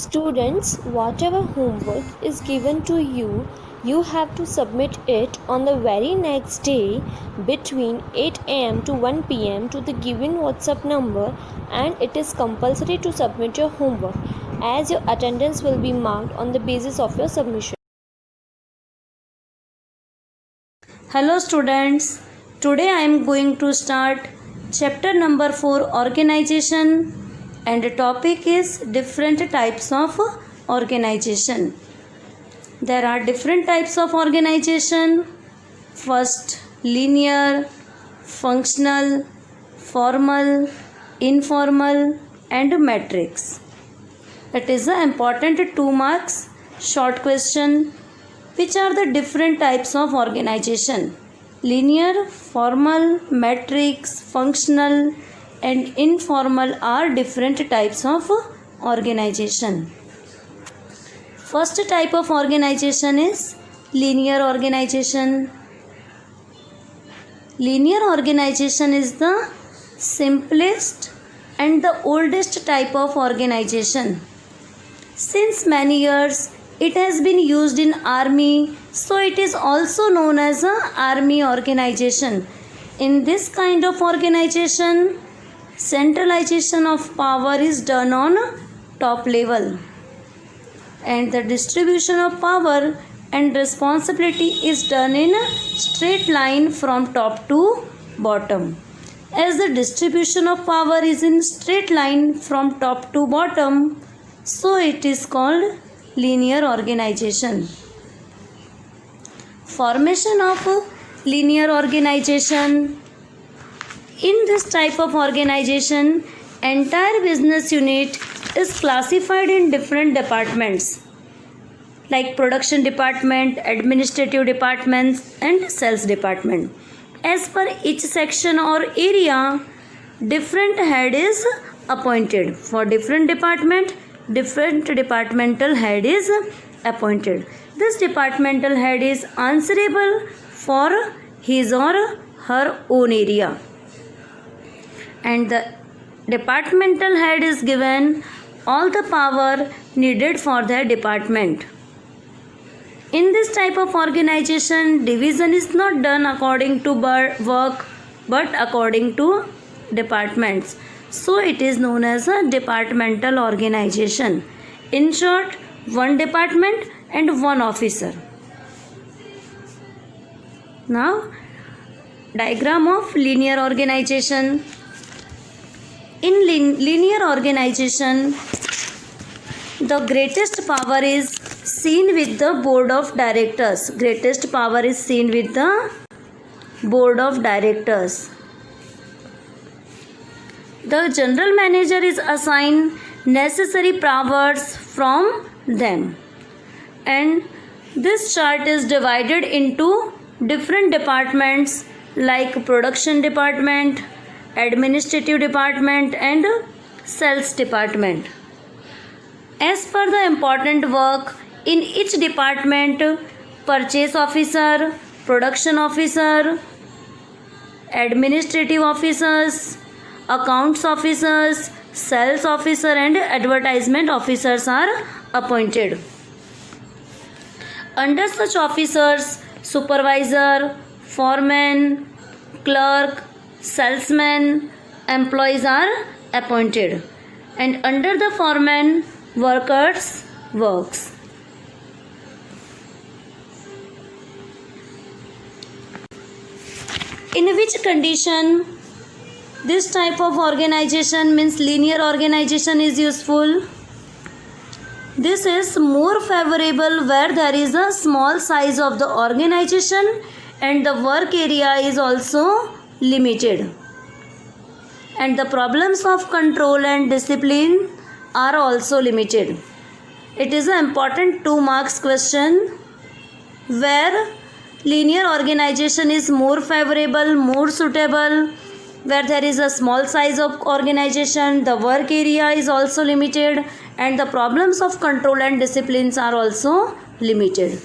Students, whatever homework is given to you, you have to submit it on the very next day between 8 am to 1 pm to the given WhatsApp number, and it is compulsory to submit your homework as your attendance will be marked on the basis of your submission. Hello students, today I am going to start chapter number 4 organization, and the topic is different types of organization. There are different types of organization. First, linear, functional, formal, informal and matrix. It is an important 2 marks short question. Which are the different types of organization? Linear, formal, matrix, functional and informal are different types of organization. First type of organization is linear organization. Linear organization is the simplest and the oldest type of organization. Since many years, it has been used in army, so it is also known as a army organization. In this kind of organization, centralization of power is done on top level, and the distribution of power and responsibility is done in a straight line from top to bottom. As the distribution of power is in straight line from top to bottom, so it is called linear organization. Formation of linear organization. In this type of organization, entire business unit is classified in different departments like production department, administrative departments and sales department. As per each section or area, different head is appointed. For different department, different departmental head is appointed. This departmental head is answerable for his or her own area, and the departmental head is given all the power needed for their department. In this type of organization, division is not done according to work but according to departments. So it is known as a departmental organization. In short, one department and one officer. Now, diagram of linear organization. In linear organization, the greatest power is seen with the board of directors. Greatest power is seen with the board of directors. The general manager is assigned necessary powers from them, and this chart is divided into different departments like production department, administrative department and sales department. As per the important work in each department, purchase officer, production officer, administrative officers, accounts officers, sales officer and advertisement officers are appointed. Under such officers, supervisor, foreman, clerk, salesman, employees are appointed, and under the foreman, workers works. In which condition this type of organization, means linear organization, is useful? This is more favorable where there is a small size of the organization and the work area is also limited, and the problems of control and discipline are also limited. It is an important 2 marks question where linear organization is more favorable, more suitable, where there is a small size of organization, the work area is also limited, and the problems of control and disciplines are also limited.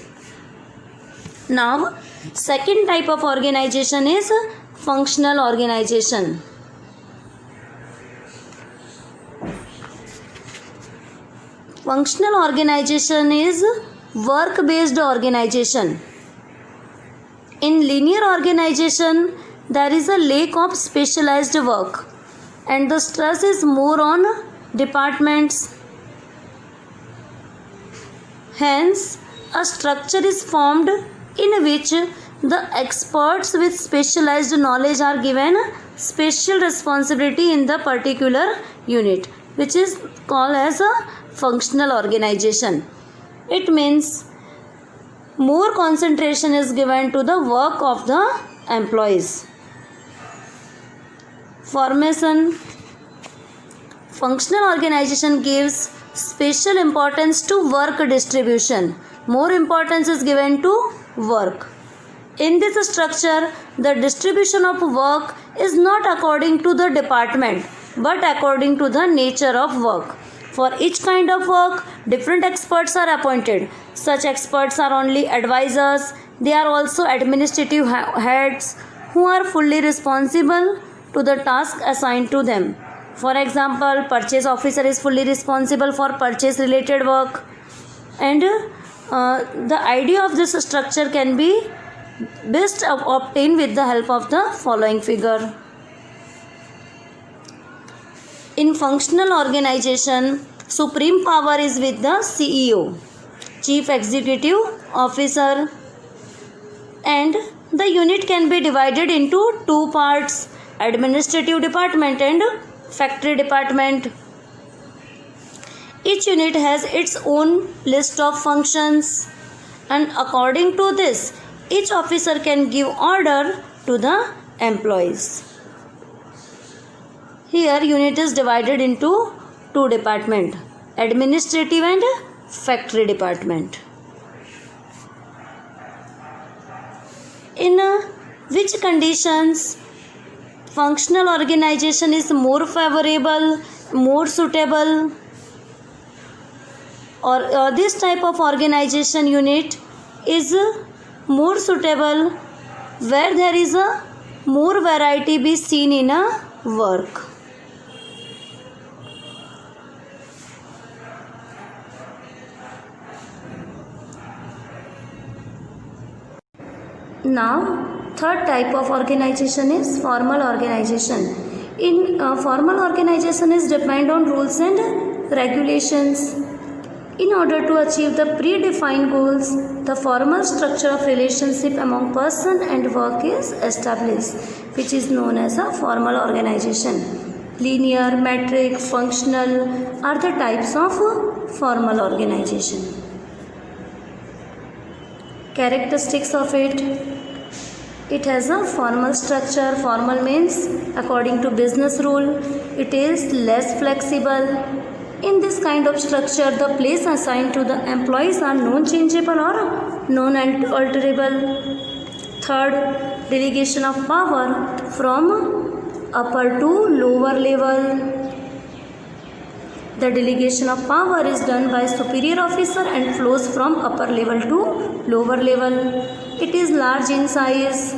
Now, second type of organization is functional organization. Functional organization is work-based organization. In linear organization, there is a lack of specialized work and the stress is more on departments. Hence, a structure is formed in which the experts with specialized knowledge are given special responsibility in the particular unit, which is called as a functional organization. It means more concentration is given to the work of the employees. Formation. Functional organization gives special importance to work distribution. More importance is given to work. In this structure, the distribution of work is not according to the department, but according to the nature of work. For each kind of work, different experts are appointed. Such experts are only advisors. They are also administrative heads who are fully responsible to the task assigned to them. For example, purchase officer is fully responsible for purchase related work. And the idea of this structure can be best obtained with the help of the following figure. In functional organization, supreme power is with the CEO, Chief Executive Officer, and the unit can be divided into two parts, administrative department and factory department. Each unit has its own list of functions, and according to this, each officer can give order to the employees. Here unit is divided into two departments, administrative and factory department. In which conditions functional organization is more favorable, more suitable, or this type of organization unit is more suitable where there is a more variety be seen in a work. Now, third type of organization is formal organization. In formal organization is depend on rules and regulations. In order to achieve the predefined goals, the formal structure of relationship among person and work is established, which is known as a formal organization. Linear, metric, functional are the types of formal organization. Characteristics of it. It has a formal structure. Formal means according to business rule. It is less flexible. In this kind of structure, the place assigned to the employees are non-changeable or non-alterable. Third, delegation of power from upper to lower level. The delegation of power is done by superior officer and flows from upper level to lower level. It is large in size.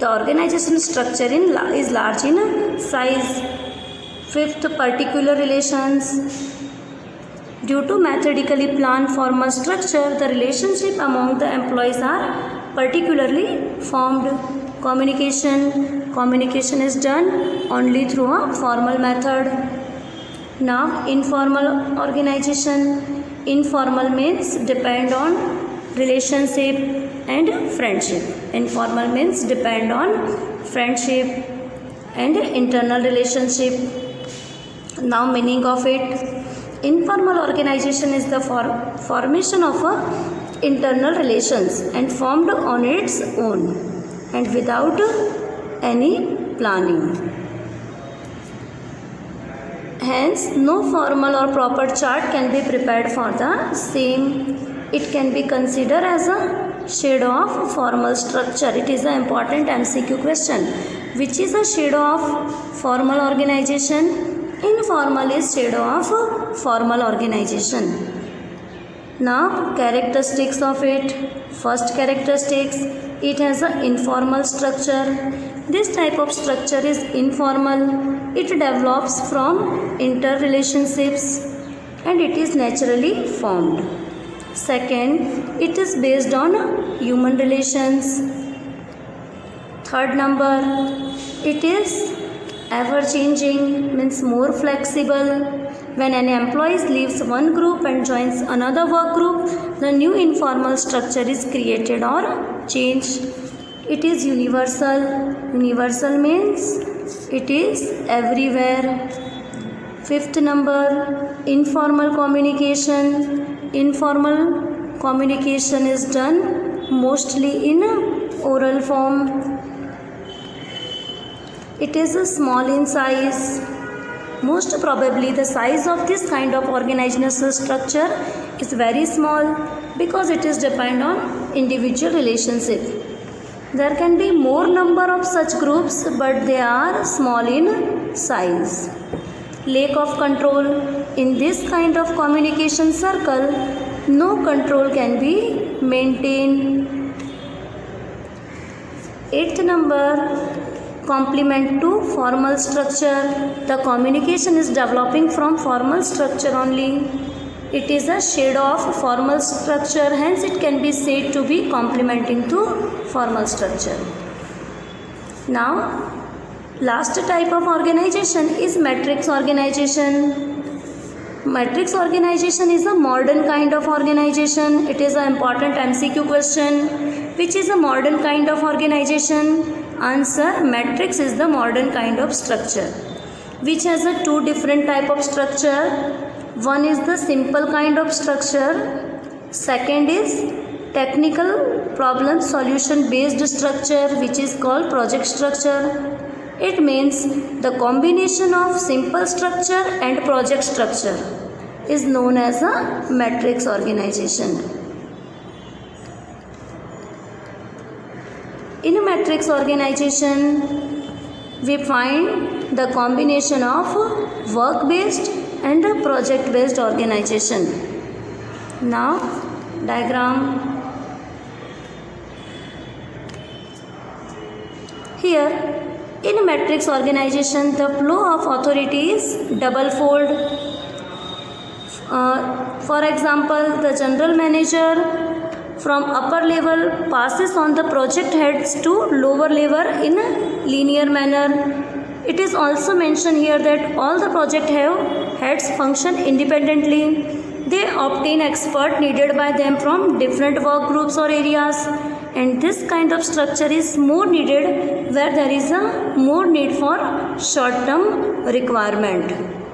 The organization structure is large in size. Fifth, particular relations. Due to methodically planned formal structure, the relationship among the employees are particularly formed. Communication is done only through a formal method. Now, informal organization. Informal means depend on relationship and friendship. Informal means depend on friendship and internal relationship. Now, meaning of it. Informal organization is the formation of internal relations and formed on its own and without any planning. Hence, no formal or proper chart can be prepared for the same. It can be considered as a shadow of formal structure. It is an important MCQ question. Which is a shadow of formal organization? Informal is shadow of formal organization. Now, characteristics of it. First characteristics, it has an informal structure. This type of structure is informal. It develops from interrelationships. and it is naturally formed. Second, it is based on human relations. Third number, it is ever changing, means more flexible. When an employee leaves one group and joins another work group, the new informal structure is created or changed. It is universal. Universal means it is everywhere. Fifth number, informal communication. Informal communication is done mostly in oral form. It is small in size. Most probably the size of this kind of organizational structure is very small because it is depend on individual relationship. There can be more number of such groups, but they are small in size. Lack of control. In this kind of communication circle, no control can be maintained. Eighth number, complement to formal structure. The communication is developing from formal structure only. It is a shade of formal structure, hence it can be said to be complementing to formal structure. Now, last type of organization is matrix organization. Matrix organization is a modern kind of organization. It is an important MCQ question. Which is a modern kind of organization? Answer, matrix is the modern kind of structure which has a two different type of structure. One is the simple kind of structure, second is technical problem solution based structure, which is called project structure. It means the combination of simple structure and project structure is known as a matrix organization. In a matrix organization, we find the combination of work-based and project-based organization. Now, diagram. Here, in a matrix organization, the flow of authority is double-fold. For example, the general manager from upper level passes on the project heads to lower level in a linear manner. It is also mentioned here that all the project heads function independently. They obtain expert needed by them from different work groups or areas, and this kind of structure is more needed where there is a more need for short-term requirement.